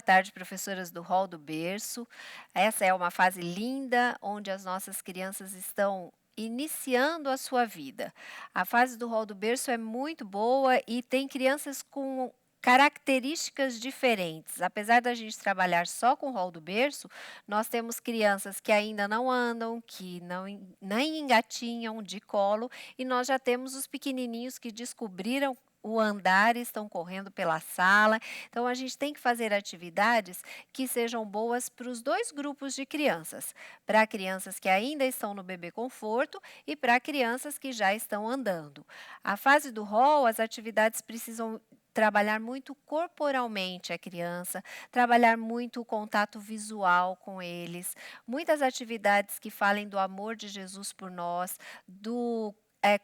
Boa tarde, professoras do Hall do Berço. Essa é uma fase linda onde as nossas crianças estão iniciando a sua vida. A fase do Hall do Berço é muito boa e tem crianças com características diferentes. Apesar da gente trabalhar só com o Hall do Berço, nós temos crianças que ainda não andam, que não nem engatinham de colo, e nós já temos os pequenininhos que descobriram o andar e estão correndo pela sala. Então, a gente tem que fazer atividades que sejam boas para os dois grupos de crianças, para crianças que ainda estão no bebê conforto e para crianças que já estão andando. A fase do hall, as atividades precisam trabalhar muito corporalmente a criança, trabalhar muito o contato visual com eles, muitas atividades que falem do amor de Jesus por nós, do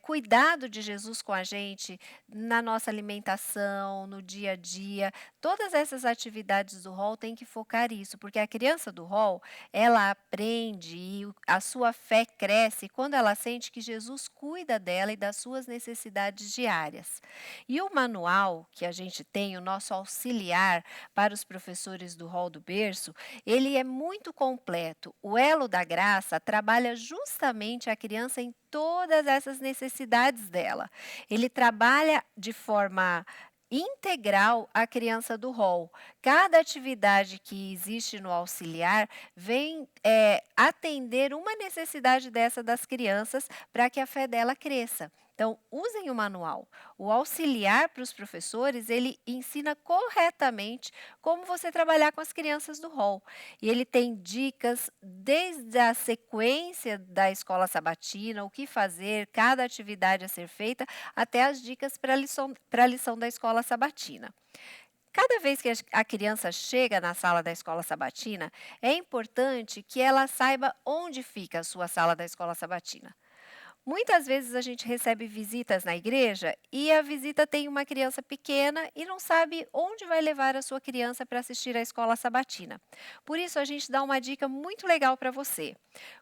cuidado de Jesus com a gente na nossa alimentação, no dia a dia. Todas essas atividades do hall têm que focar isso, porque a criança do hall, ela aprende e a sua fé cresce quando ela sente que Jesus cuida dela e das suas necessidades diárias. E o manual que a gente tem, o nosso auxiliar para os professores do hall do berço, ele é muito completo. O Elo da Graça trabalha justamente a criança em todas essas necessidades dela. Ele trabalha de forma integral a criança do hall. Cada atividade que existe no auxiliar vem atender uma necessidade dessa das crianças para que a fé dela cresça. Então, usem o manual. O auxiliar para os professores, ele ensina corretamente como você trabalhar com as crianças do hall. E ele tem dicas desde a sequência da escola sabatina, o que fazer, cada atividade a ser feita, até as dicas para a lição da escola sabatina. Cada vez que a criança chega na sala da escola sabatina, é importante que ela saiba onde fica a sua sala da escola sabatina. Muitas vezes a gente recebe visitas na igreja e a visita tem uma criança pequena e não sabe onde vai levar a sua criança para assistir à escola sabatina. Por isso, a gente dá uma dica muito legal para você.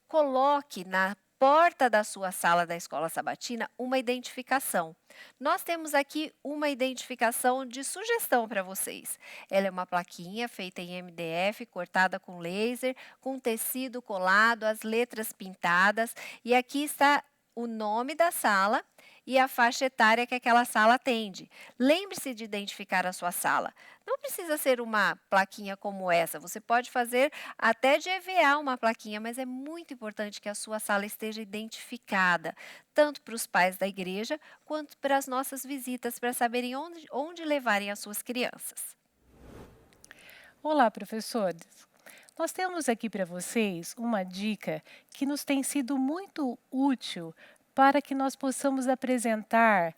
Coloque na porta da sua sala da escola sabatina uma identificação. Nós temos aqui uma identificação de sugestão para vocês. Ela é uma plaquinha feita em MDF, cortada com laser, com tecido colado, as letras pintadas, e aqui está o nome da sala e a faixa etária que aquela sala atende. Lembre-se de identificar a sua sala. Não precisa ser uma plaquinha como essa, você pode fazer até de EVA uma plaquinha, mas é muito importante que a sua sala esteja identificada, tanto para os pais da igreja, quanto para as nossas visitas, para saberem onde levarem as suas crianças. Olá, professores! Nós temos aqui para vocês uma dica que nos tem sido muito útil para que nós possamos apresentar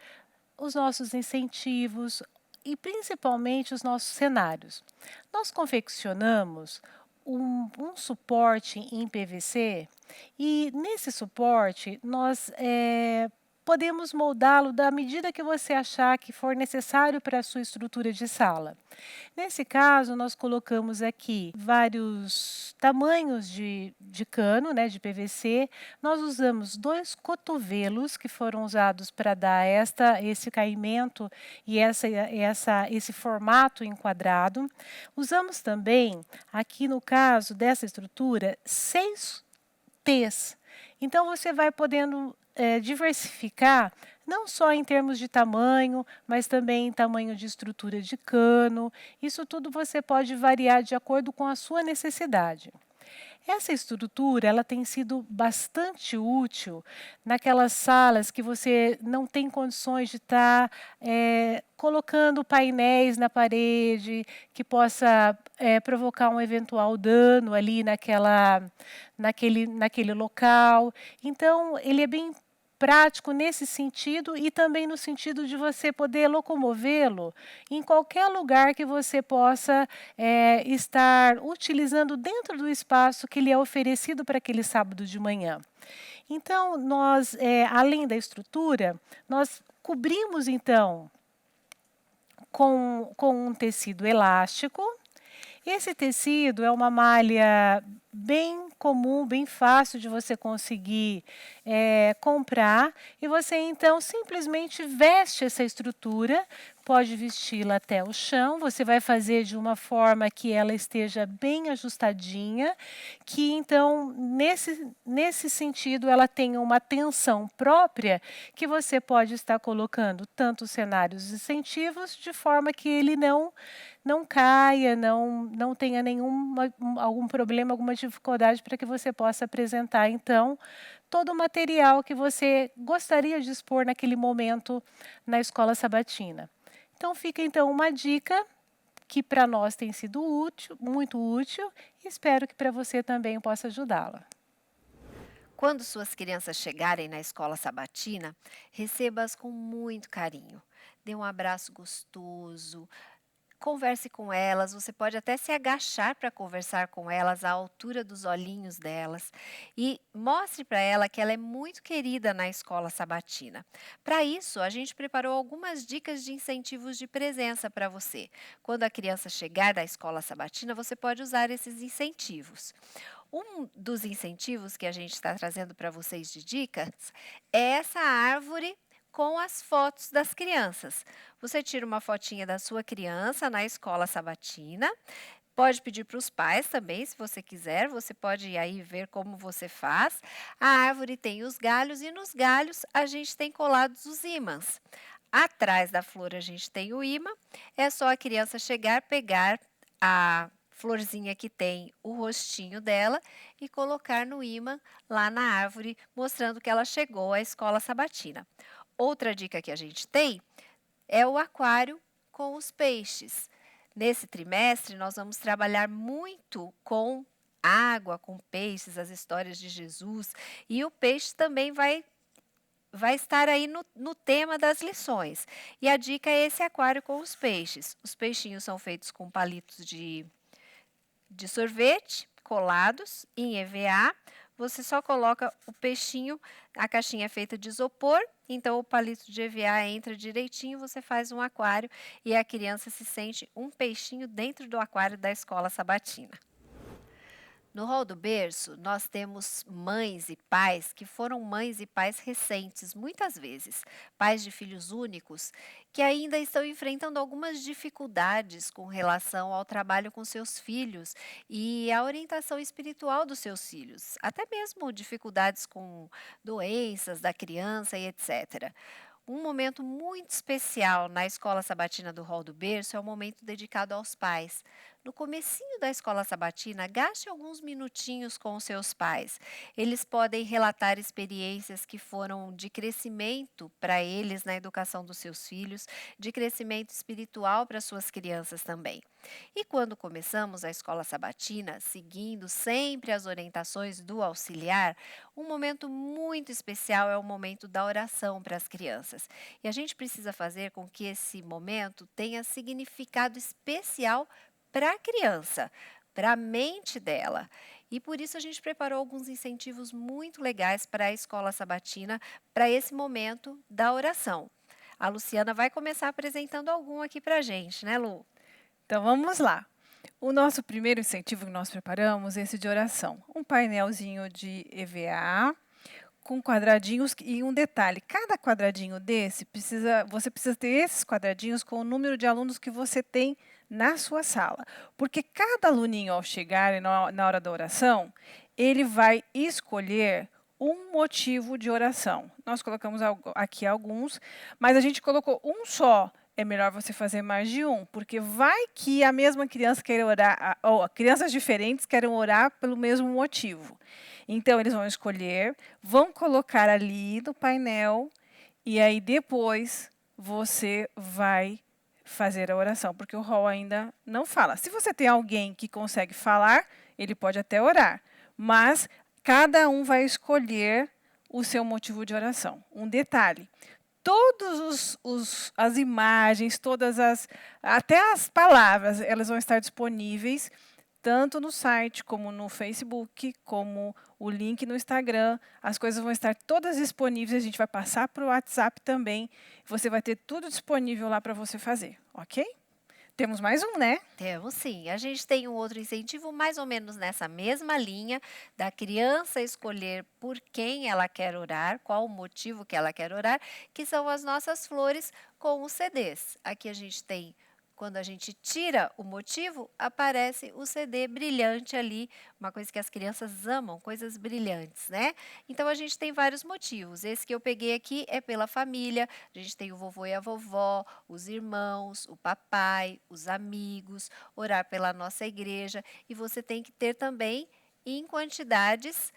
os nossos incentivos e principalmente os nossos cenários. Nós confeccionamos um suporte em PVC e nesse suporte nós podemos moldá-lo da medida que você achar que for necessário para a sua estrutura de sala. Nesse caso, nós colocamos aqui vários tamanhos de cano, né, de PVC. Nós usamos 2 cotovelos que foram usados para dar esse caimento e esse formato enquadrado. Usamos também, aqui no caso dessa estrutura, 6 T's. Então, você vai podendo diversificar, não só em termos de tamanho, mas também em tamanho de estrutura de cano. Isso tudo você pode variar de acordo com a sua necessidade. Essa estrutura ela tem sido bastante útil naquelas salas que você não tem condições de estar colocando painéis na parede que possa provocar um eventual dano ali naquele local. Então, ele é bem prático nesse sentido e também no sentido de você poder locomovê-lo em qualquer lugar que você possa estar utilizando dentro do espaço que lhe é oferecido para aquele sábado de manhã. Então, nós, além da estrutura, nós cobrimos, então, com um tecido elástico. Esse tecido é uma malha bem comum, bem fácil de você conseguir comprar e você então simplesmente veste essa estrutura, pode vesti-la até o chão, você vai fazer de uma forma que ela esteja bem ajustadinha, que então nesse sentido ela tenha uma tensão própria que você pode estar colocando tanto os cenários incentivos de forma que ele não caia, não tenha algum problema, alguma dificuldade para que você possa apresentar então todo o material que você gostaria de expor naquele momento na escola sabatina. Então fica então uma dica que para nós tem sido útil, muito útil, e espero que para você também possa ajudá-la. Quando suas crianças chegarem na escola sabatina, receba-as com muito carinho. Dê um abraço gostoso, converse com elas, você pode até se agachar para conversar com elas à altura dos olhinhos delas e mostre para ela que ela é muito querida na escola sabatina. Para isso, a gente preparou algumas dicas de incentivos de presença para você. Quando a criança chegar da escola sabatina, você pode usar esses incentivos. Um dos incentivos que a gente está trazendo para vocês de dicas é essa árvore com as fotos das crianças. Você tira uma fotinha da sua criança na escola sabatina. Pode pedir para os pais também, se você quiser. Você pode aí ver como você faz. A árvore tem os galhos e nos galhos a gente tem colados os ímãs. Atrás da flor a gente tem o ímã. É só a criança chegar, pegar a florzinha que tem o rostinho dela e colocar no ímã lá na árvore, mostrando que ela chegou à escola sabatina. Outra dica que a gente tem é o aquário com os peixes. Nesse trimestre, nós vamos trabalhar muito com água, com peixes, as histórias de Jesus, e o peixe também vai estar aí no tema das lições. E a dica é esse aquário com os peixes. Os peixinhos são feitos com palitos de sorvete colados em EVA. Você só coloca o peixinho, a caixinha é feita de isopor, então o palito de EVA entra direitinho, você faz um aquário e a criança se sente um peixinho dentro do aquário da escola sabatina. No Hall do Berço, nós temos mães e pais que foram mães e pais recentes, muitas vezes, pais de filhos únicos, que ainda estão enfrentando algumas dificuldades com relação ao trabalho com seus filhos e à orientação espiritual dos seus filhos, até mesmo dificuldades com doenças da criança e etc. Um momento muito especial na escola sabatina do Hall do Berço é o momento dedicado aos pais. No comecinho da escola sabatina, gaste alguns minutinhos com os seus pais. Eles podem relatar experiências que foram de crescimento para eles na educação dos seus filhos, de crescimento espiritual para suas crianças também. E quando começamos a escola sabatina, seguindo sempre as orientações do auxiliar, um momento muito especial é o momento da oração para as crianças. E a gente precisa fazer com que esse momento tenha significado especial para a criança, para a mente dela. E por isso a gente preparou alguns incentivos muito legais para a escola sabatina, para esse momento da oração. A Luciana vai começar apresentando algum aqui para a gente, né, Lu? Então vamos lá. O nosso primeiro incentivo que nós preparamos é esse de oração. Um painelzinho de EVA com quadradinhos e um detalhe, cada quadradinho desse você precisa ter esses quadradinhos com o número de alunos que você tem na sua sala, porque cada aluninho ao chegar na hora da oração, ele vai escolher um motivo de oração. Nós colocamos aqui alguns, mas a gente colocou um só. É melhor você fazer mais de um, porque vai que a mesma criança quer orar, ou crianças diferentes querem orar pelo mesmo motivo. Então, eles vão escolher, vão colocar ali no painel, e aí depois você vai fazer a oração, porque o hall ainda não fala. Se você tem alguém que consegue falar, ele pode até orar, mas cada um vai escolher o seu motivo de oração. Um detalhe: todas as imagens, até as palavras, elas vão estar disponíveis tanto no site, como no Facebook, como o link no Instagram. As coisas vão estar todas disponíveis, a gente vai passar para o WhatsApp também. Você vai ter tudo disponível lá para você fazer, ok? Temos mais um, né? Temos sim. A gente tem um outro incentivo mais ou menos nessa mesma linha da criança escolher por quem ela quer orar, qual o motivo que ela quer orar, que são as nossas flores com os CDs. Aqui a gente tem, quando a gente tira o motivo, aparece o CD brilhante ali, uma coisa que as crianças amam, coisas brilhantes, né? Então a gente tem vários motivos. Esse que eu peguei aqui é pela família. A gente tem o vovô e a vovó, os irmãos, o papai, os amigos, orar pela nossa igreja. E você tem que ter também em quantidades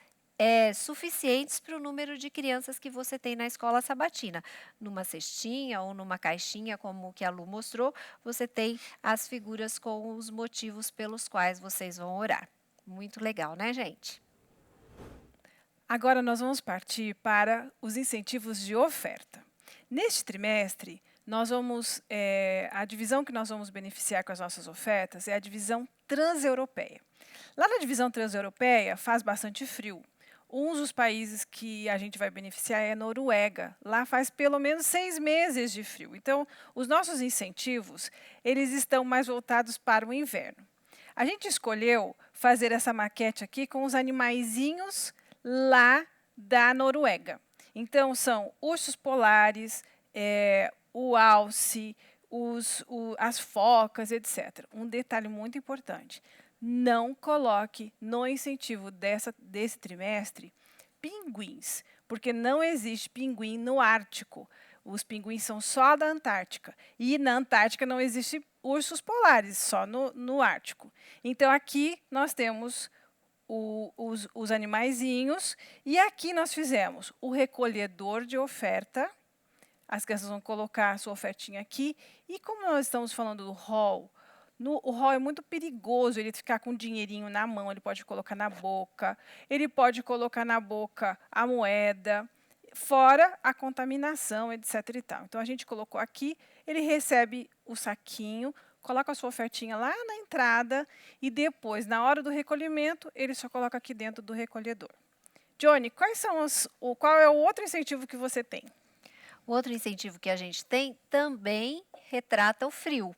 suficientes para o número de crianças que você tem na escola sabatina. Numa cestinha ou numa caixinha, como o que a Lu mostrou, você tem as figuras com os motivos pelos quais vocês vão orar. Muito legal, né, gente? Agora nós vamos partir para os incentivos de oferta. Neste trimestre, a divisão que nós vamos beneficiar com as nossas ofertas é a divisão transeuropeia. Lá na divisão transeuropeia faz bastante frio. Um dos países que a gente vai beneficiar é a Noruega. Lá faz pelo menos 6 meses de frio. Então, os nossos incentivos, eles estão mais voltados para o inverno. A gente escolheu fazer essa maquete aqui com os animaizinhos lá da Noruega. Então, são ursos polares, o alce, as focas, etc. Um detalhe muito importante. Não coloque no incentivo desse trimestre pinguins, porque não existe pinguim no Ártico. Os pinguins são só da Antártica. E na Antártica não existe ursos polares, só no Ártico. Então, aqui nós temos os animaizinhos. E aqui nós fizemos o recolhedor de oferta. As crianças vão colocar a sua ofertinha aqui. E como nós estamos falando do hall, o hall é muito perigoso ele ficar com o dinheirinho na mão, ele pode colocar na boca, ele pode colocar na boca a moeda, fora a contaminação, etc. e tal. Então, a gente colocou aqui, ele recebe o saquinho, coloca a sua ofertinha lá na entrada e depois, na hora do recolhimento, ele só coloca aqui dentro do recolhedor. Johnny, qual é o outro incentivo que você tem? O outro incentivo que a gente tem também retrata o frio.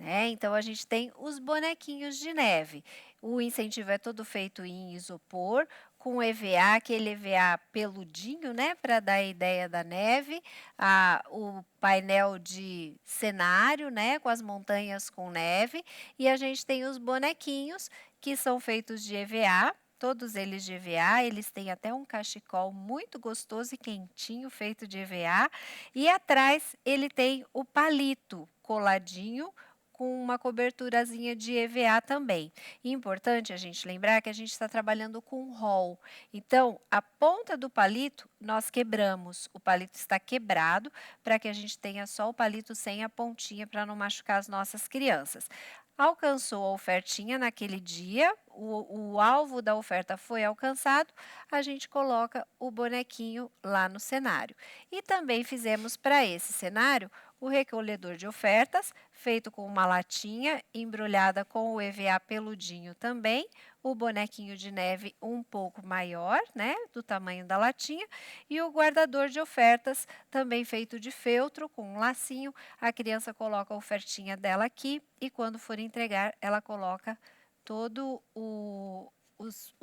Então, a gente tem os bonequinhos de neve. O incentivo é todo feito em isopor, com EVA, aquele EVA peludinho, né, para dar a ideia da neve. O painel de cenário, né, com as montanhas com neve. E a gente tem os bonequinhos, que são feitos de EVA. Todos eles de EVA, eles têm até um cachecol muito gostoso e quentinho, feito de EVA. E atrás ele tem o palito coladinho, com uma coberturazinha de EVA também. E importante a gente lembrar que a gente está trabalhando com rol. Então, a ponta do palito nós quebramos. O palito está quebrado para que a gente tenha só o palito sem a pontinha para não machucar as nossas crianças. Alcançou a ofertinha naquele dia, o alvo da oferta foi alcançado, a gente coloca o bonequinho lá no cenário. E também fizemos para esse cenário o recolhedor de ofertas, feito com uma latinha embrulhada com o EVA peludinho também, o bonequinho de neve um pouco maior, né, do tamanho da latinha, e o guardador de ofertas, também feito de feltro, com um lacinho. A criança coloca a ofertinha dela aqui e quando for entregar, ela coloca todo o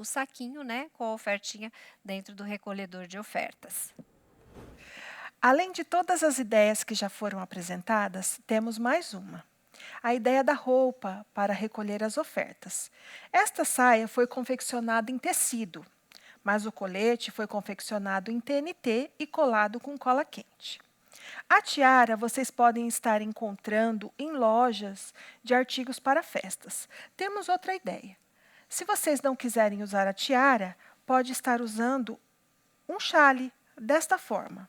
saquinho, né, com a ofertinha dentro do recolhedor de ofertas. Além de todas as ideias que já foram apresentadas, temos mais uma. A ideia da roupa para recolher as ofertas. Esta saia foi confeccionada em tecido, mas o colete foi confeccionado em TNT e colado com cola quente. A tiara vocês podem estar encontrando em lojas de artigos para festas. Temos outra ideia. Se vocês não quiserem usar a tiara, pode estar usando um chale desta forma.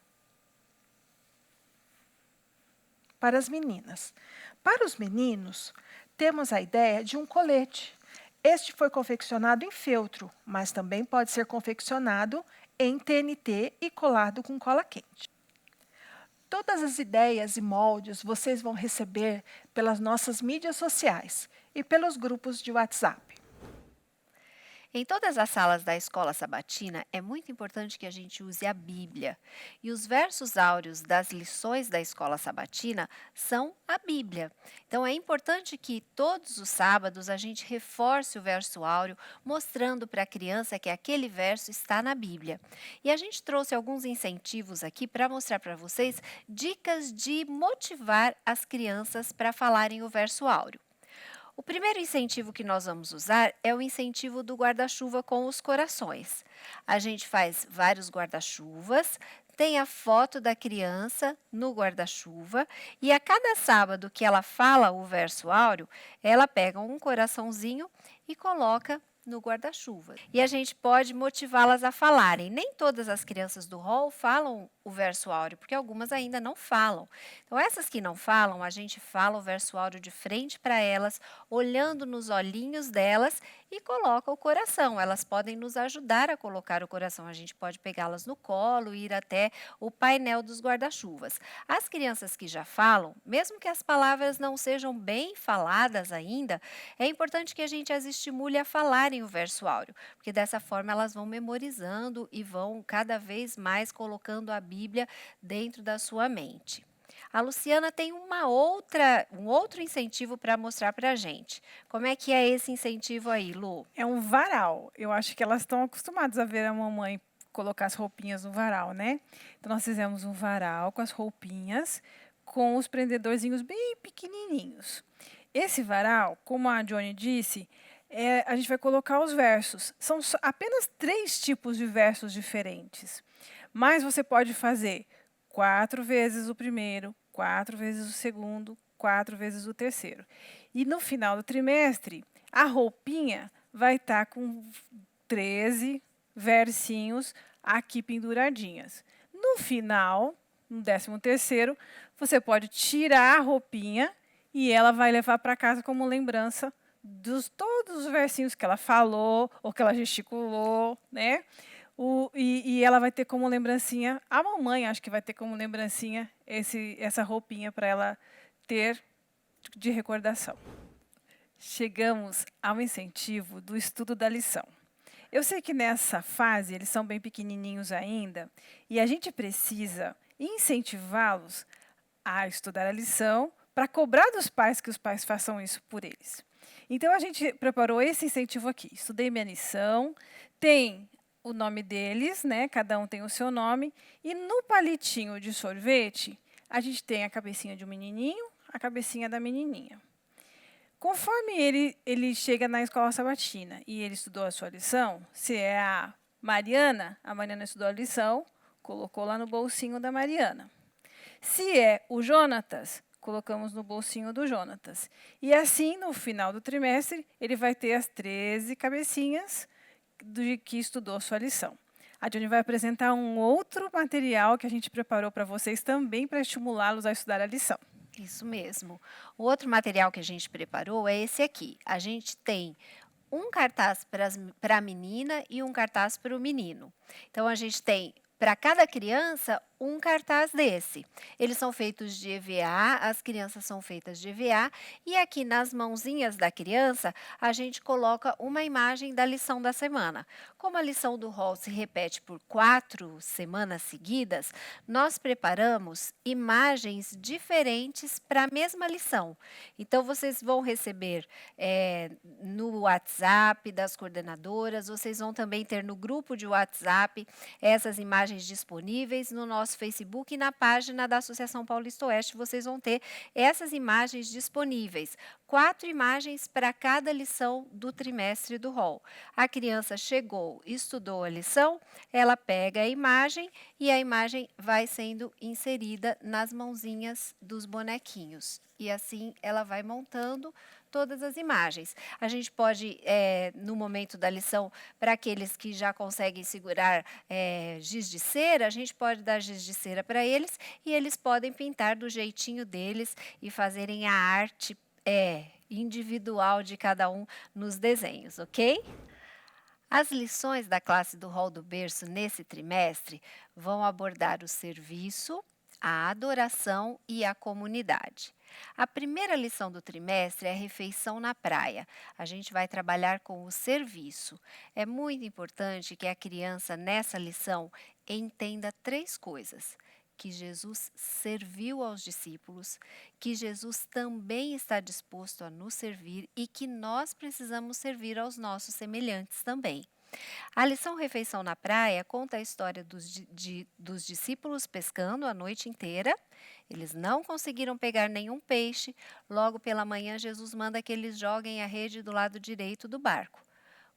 Para as meninas. Para os meninos, temos a ideia de um colete. Este foi confeccionado em feltro, mas também pode ser confeccionado em TNT e colado com cola quente. Todas as ideias e moldes vocês vão receber pelas nossas mídias sociais e pelos grupos de WhatsApp. Em todas as salas da escola sabatina, é muito importante que a gente use a Bíblia. E os versos áureos das lições da escola sabatina são a Bíblia. Então, é importante que todos os sábados a gente reforce o verso áureo, mostrando para a criança que aquele verso está na Bíblia. E a gente trouxe alguns incentivos aqui para mostrar para vocês dicas de motivar as crianças para falarem o verso áureo. O primeiro incentivo que nós vamos usar é o incentivo do guarda-chuva com os corações. A gente faz vários guarda-chuvas, tem a foto da criança no guarda-chuva e a cada sábado que ela fala o verso áureo, ela pega um coraçãozinho e coloca no guarda-chuva. E a gente pode motivá-las a falarem. Nem todas as crianças do hall falam o verso áureo, porque algumas ainda não falam. Então, essas que não falam, a gente fala o verso áureo de frente para elas, olhando nos olhinhos delas e coloca o coração. Elas podem nos ajudar a colocar o coração. A gente pode pegá-las no colo e ir até o painel dos guarda-chuvas. As crianças que já falam, mesmo que as palavras não sejam bem faladas ainda, é importante que a gente as estimule a falarem o verso áureo, porque dessa forma elas vão memorizando e vão cada vez mais colocando a Bíblia dentro da sua mente. A Luciana tem um outro incentivo para mostrar para a gente. Como é que é esse incentivo aí, Lu? É um varal. Eu acho que elas estão acostumadas a ver a mamãe colocar as roupinhas no varal, né? Então, nós fizemos um varal com as roupinhas, com os prendedorzinhos bem pequenininhos. Esse varal, como a Johnny disse, a gente vai colocar os versos. São apenas 3 tipos de versos diferentes. Mas você pode fazer 4 vezes o primeiro, 4 vezes o segundo, 4 vezes o terceiro. E no final do trimestre, a roupinha vai estar com 13 versinhos aqui penduradinhas. No final, no 13º, você pode tirar a roupinha e ela vai levar para casa como lembrança dos todos os versinhos que ela falou ou que ela gesticulou, né? E ela vai ter como lembrancinha, a mamãe acho que vai ter como lembrancinha essa roupinha para ela ter de recordação. Chegamos ao incentivo do estudo da lição. Eu sei que nessa fase eles são bem pequenininhos ainda e a gente precisa incentivá-los a estudar a lição para cobrar dos pais que os pais façam isso por eles. Então, a gente preparou esse incentivo aqui. Estudei minha lição, tem o nome deles, né? Cada um tem o seu nome. E no palitinho de sorvete, a gente tem a cabecinha de um menininho, a cabecinha da menininha. Conforme ele chega na escola sabatina e ele estudou a sua lição, se é a Mariana estudou a lição, colocou lá no bolsinho da Mariana. Se é o Jonatas, colocamos no bolsinho do Jonatas. E assim, no final do trimestre, ele vai ter as 13 cabecinhas de que estudou sua lição. A Johnny vai apresentar um outro material que a gente preparou para vocês também para estimulá-los a estudar a lição. Isso mesmo. O outro material que a gente preparou é esse aqui. A gente tem um cartaz para a menina e um cartaz para o menino. Então, a gente tem para cada criança um cartaz desse. Eles são feitos de EVA, as crianças são feitas de EVA, e aqui nas mãozinhas da criança, a gente coloca uma imagem da lição da semana. Como a lição do hall se repete por 4 semanas seguidas, nós preparamos imagens diferentes para a mesma lição. Então, vocês vão receber no WhatsApp das coordenadoras, vocês vão também ter no grupo de WhatsApp essas imagens disponíveis no nosso Facebook e na página da Associação Paulista Oeste vocês vão ter essas imagens disponíveis. 4 imagens para cada lição do trimestre do hall. A criança chegou, estudou a lição, ela pega a imagem e a imagem vai sendo inserida nas mãozinhas dos bonequinhos. E assim ela vai montando todas as imagens. A gente pode, no momento da lição, para aqueles que já conseguem segurar giz de cera, a gente pode dar giz de cera para eles e eles podem pintar do jeitinho deles e fazerem a arte individual de cada um nos desenhos, ok? As lições da classe do hall do berço nesse trimestre vão abordar o serviço, a adoração e a comunidade. A primeira lição do trimestre é a refeição na praia. A gente vai trabalhar com o serviço. É muito importante que a criança, nessa lição, entenda três coisas: que Jesus serviu aos discípulos, que Jesus também está disposto a nos servir e que nós precisamos servir aos nossos semelhantes também. A lição Refeição na Praia conta a história dos discípulos pescando a noite inteira. Eles não conseguiram pegar nenhum peixe. Logo pela manhã, Jesus manda que eles joguem a rede do lado direito do barco.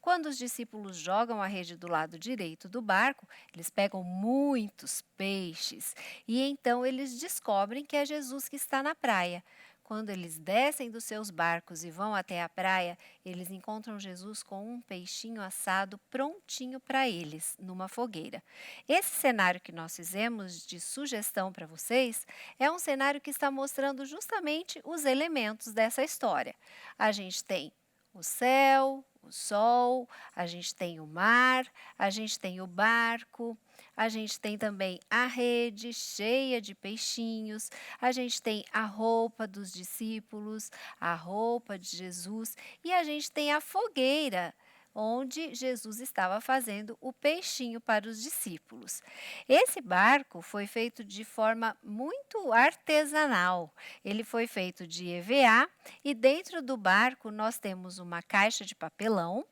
Quando os discípulos jogam a rede do lado direito do barco, eles pegam muitos peixes e então eles descobrem que é Jesus que está na praia. Quando eles descem dos seus barcos e vão até a praia, eles encontram Jesus com um peixinho assado prontinho para eles, numa fogueira. Esse cenário que nós fizemos de sugestão para vocês é um cenário que está mostrando justamente os elementos dessa história. A gente tem o céu, o sol, a gente tem o mar, a gente tem o barco, a gente tem também a rede cheia de peixinhos, a gente tem a roupa dos discípulos, a roupa de Jesus e a gente tem a fogueira onde Jesus estava fazendo o peixinho para os discípulos. Esse barco foi feito de forma muito artesanal. Ele foi feito de EVA e dentro do barco nós temos uma caixa de papelão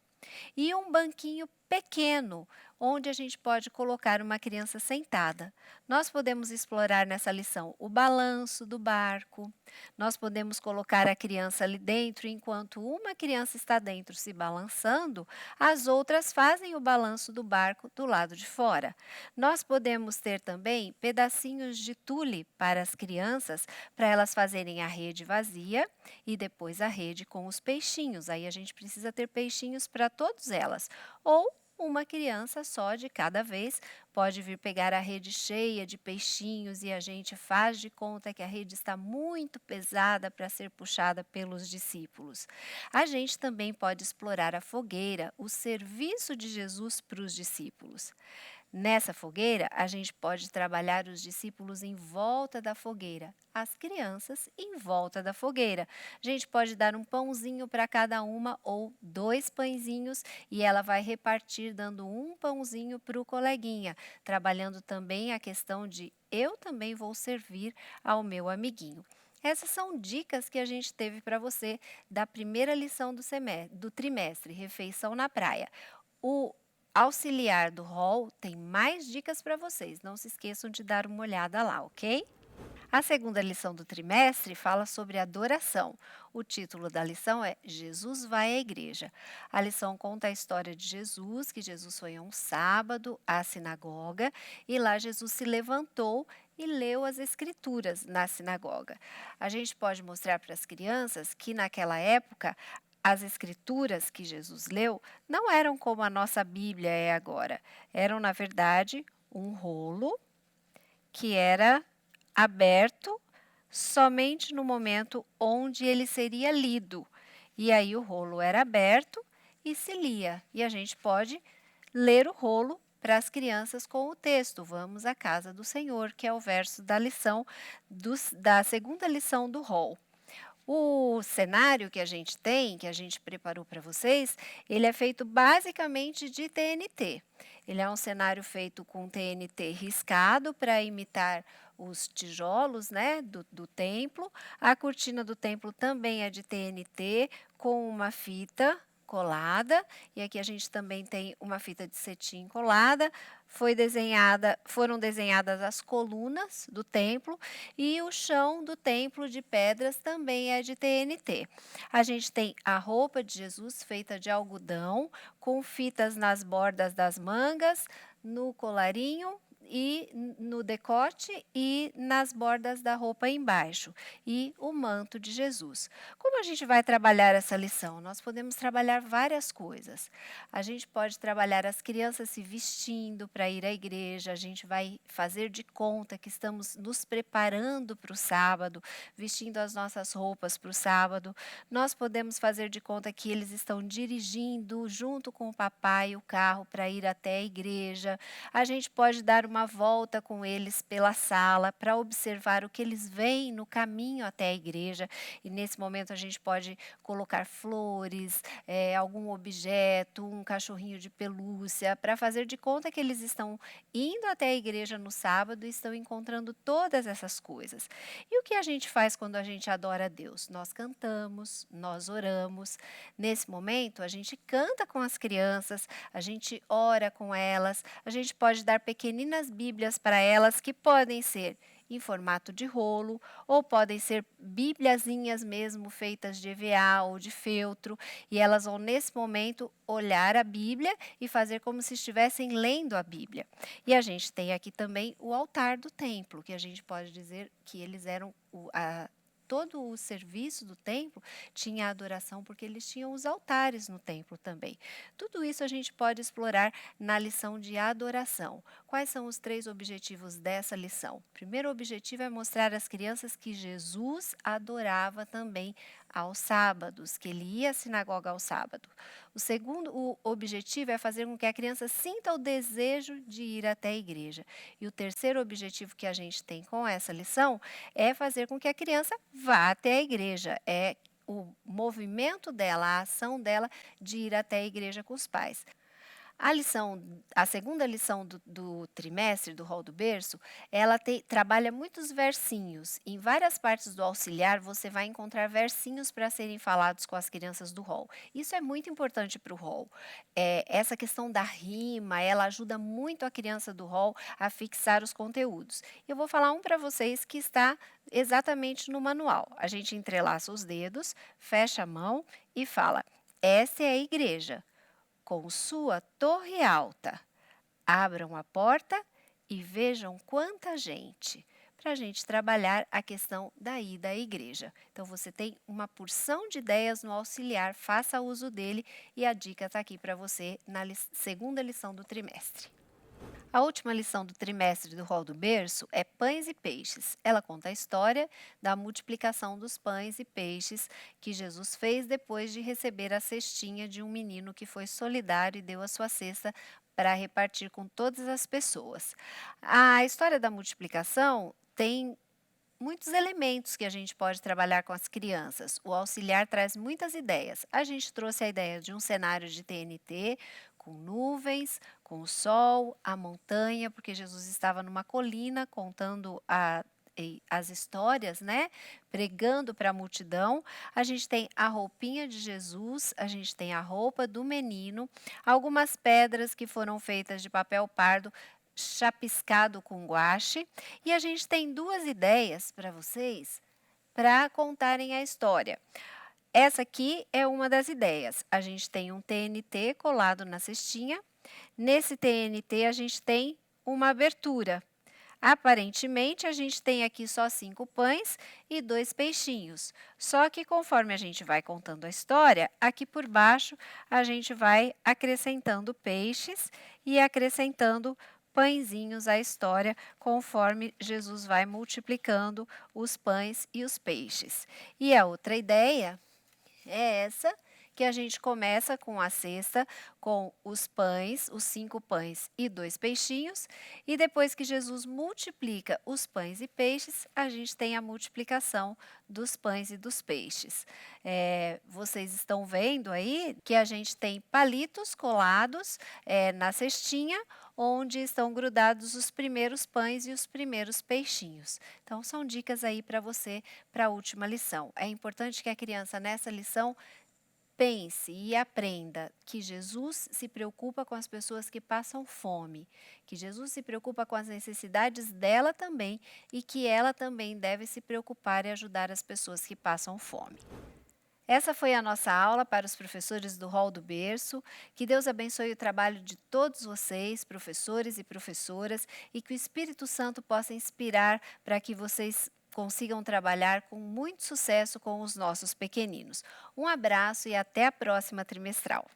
e um banquinho pequeno, onde a gente pode colocar uma criança sentada. Nós podemos explorar nessa lição o balanço do barco, nós podemos colocar a criança ali dentro, enquanto uma criança está dentro se balançando, as outras fazem o balanço do barco do lado de fora. Nós podemos ter também pedacinhos de tule para as crianças, para elas fazerem a rede vazia e depois a rede com os peixinhos. Aí a gente precisa ter peixinhos para todas elas. Ou uma criança só de cada vez pode vir pegar a rede cheia de peixinhos e a gente faz de conta que a rede está muito pesada para ser puxada pelos discípulos. A gente também pode explorar a fogueira, o serviço de Jesus para os discípulos. Nessa fogueira, a gente pode trabalhar os discípulos em volta da fogueira, as crianças em volta da fogueira. A gente pode dar um pãozinho para cada uma ou 2 pãezinhos e ela vai repartir dando um pãozinho para o coleguinha, trabalhando também a questão de eu também vou servir ao meu amiguinho. Essas são dicas que a gente teve para você da primeira lição do trimestre, Refeição na Praia. O auxiliar do hall tem mais dicas para vocês. Não se esqueçam de dar uma olhada lá, ok? A segunda lição do trimestre fala sobre adoração. O título da lição é Jesus vai à igreja. A lição conta a história de Jesus, que Jesus foi um sábado à sinagoga e lá Jesus se levantou e leu as escrituras na sinagoga. A gente pode mostrar para as crianças que naquela época as escrituras que Jesus leu não eram como a nossa Bíblia é agora. Eram, na verdade, um rolo que era aberto somente no momento onde ele seria lido. E aí o rolo era aberto e se lia. E a gente pode ler o rolo para as crianças com o texto. Vamos à casa do Senhor, que é o verso da lição da segunda lição do rol. O cenário que a gente tem, que a gente preparou para vocês, ele é feito basicamente de TNT. Ele é um cenário feito com TNT riscado para imitar os tijolos, né, do templo. A cortina do templo também é de TNT com uma fita colada, e aqui a gente também tem uma fita de cetim colada. Foram desenhadas as colunas do templo e o chão do templo de pedras também é de TNT. A gente tem a roupa de Jesus feita de algodão, com fitas nas bordas das mangas, no colarinho e no decote e nas bordas da roupa embaixo, e o manto de Jesus. Como a gente vai trabalhar essa lição? Nós podemos trabalhar várias coisas. A gente pode trabalhar as crianças se vestindo para ir à igreja, a gente vai fazer de conta que estamos nos preparando para o sábado, vestindo as nossas roupas para o sábado. Nós podemos fazer de conta que eles estão dirigindo junto com o papai o carro para ir até a igreja. A gente pode dar uma uma volta com eles pela sala para observar o que eles veem no caminho até a igreja. E nesse momento a gente pode colocar flores, algum objeto, um cachorrinho de pelúcia, para fazer de conta que eles estão indo até a igreja no sábado e estão encontrando todas essas coisas. E o que a gente faz quando a gente adora a Deus? Nós cantamos, nós oramos. Nesse momento, a gente canta com as crianças, a gente ora com elas, a gente pode dar pequeninas bíblias para elas que podem ser em formato de rolo, ou podem ser bibliazinhas mesmo feitas de EVA ou de feltro, e elas vão nesse momento olhar a Bíblia e fazer como se estivessem lendo a Bíblia. E a gente tem aqui também o altar do templo, que a gente pode dizer que eles eram todo o serviço do templo tinha adoração, porque eles tinham os altares no templo também. Tudo isso a gente pode explorar na lição de adoração. Quais são os 3 objetivos dessa lição? O primeiro objetivo é mostrar às crianças que Jesus adorava também aos sábados, que ele ia à sinagoga ao sábado. O segundo objetivo é fazer com que a criança sinta o desejo de ir até a igreja. E o terceiro objetivo que a gente tem com essa lição é fazer com que a criança vá até a igreja. É o movimento dela, a ação dela de ir até a igreja com os pais. A segunda lição do trimestre, do rol do berço, ela trabalha muitos versinhos. Em várias partes do auxiliar, você vai encontrar versinhos para serem falados com as crianças do rol. Isso é muito importante para o rol. Essa questão da rima, ela ajuda muito a criança do rol a fixar os conteúdos. Eu vou falar um para vocês que está exatamente no manual. A gente entrelaça os dedos, fecha a mão e fala: essa é a igreja, com sua torre alta. Abram a porta e vejam quanta gente, para a gente trabalhar a questão da ida à igreja. Então, você tem uma porção de ideias no auxiliar, faça uso dele e a dica está aqui para você na segunda lição do trimestre. A última lição do trimestre do rol do berço é pães e peixes. Ela conta a história da multiplicação dos pães e peixes que Jesus fez depois de receber a cestinha de um menino que foi solidário e deu a sua cesta para repartir com todas as pessoas. A história da multiplicação tem muitos elementos que a gente pode trabalhar com as crianças. O auxiliar traz muitas ideias. A gente trouxe a ideia de um cenário de TNT, com nuvens, com o sol, a montanha, porque Jesus estava numa colina contando as histórias, né? Pregando para a multidão. A gente tem a roupinha de Jesus, a gente tem a roupa do menino, algumas pedras que foram feitas de papel pardo chapiscado com guache, e a gente tem 2 ideias para vocês para contarem a história. Essa aqui é uma das ideias. A gente tem um TNT colado na cestinha. Nesse TNT a gente tem uma abertura. Aparentemente a gente tem aqui só 5 pães e 2 peixinhos. Só que conforme a gente vai contando a história, aqui por baixo a gente vai acrescentando peixes e acrescentando pãezinhos à história, conforme Jesus vai multiplicando os pães e os peixes. E a outra ideia é essa, que a gente começa com a cesta, com os pães, os 5 pães e 2 peixinhos, e depois que Jesus multiplica os pães e peixes, a gente tem a multiplicação dos pães e dos peixes. Vocês estão vendo aí que a gente tem palitos colados na cestinha, onde estão grudados os primeiros pães e os primeiros peixinhos. Então, são dicas aí para você para a última lição. É importante que a criança, nessa lição, pense e aprenda que Jesus se preocupa com as pessoas que passam fome, que Jesus se preocupa com as necessidades dela também e que ela também deve se preocupar e ajudar as pessoas que passam fome. Essa foi a nossa aula para os professores do Rol do Berço. Que Deus abençoe o trabalho de todos vocês, professores e professoras, e que o Espírito Santo possa inspirar para que vocês consigam trabalhar com muito sucesso com os nossos pequeninos. Um abraço e até a próxima trimestral.